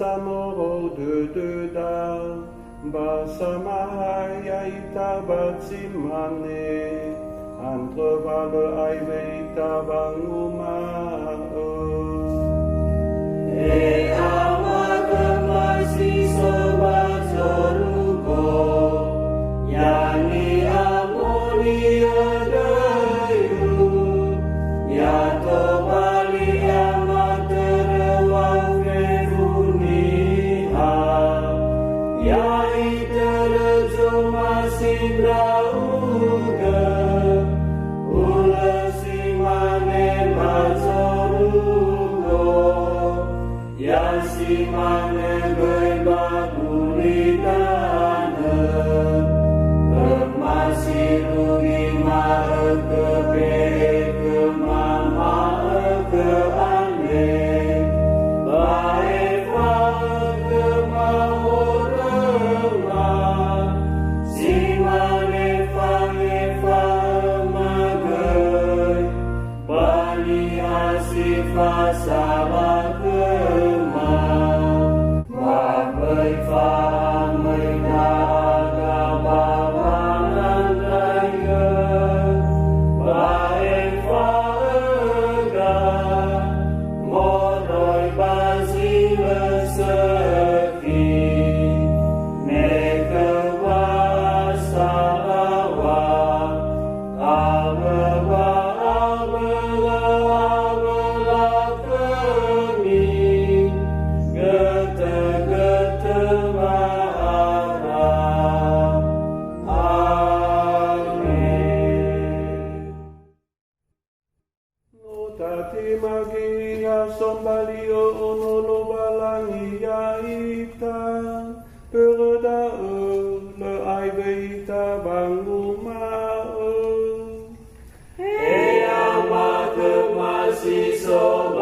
samoro de Basamahaya ita batsimane Antrovale aive ita bangumao E amaka masih sobat soruko Yani amoni adayu Ya tobali amaterewa veruniha Ya itelejo masih brauga Ulesi mane bazorugo Ya si mane berbagulitane Masih rugi ma'a kebe kemama ke ane Bae fa'a kemahorema Si mane fange fa'a magai Bani asifa salah kemah Wabai fa'a menaga bawangan raya Bae fa'a moroi bazile sefi Nekewa salawa Abewa kami Gete-gete marah Amin Notati magia sombalio onolo balangia ita Perda le aive ita bangumao E amate masih sobat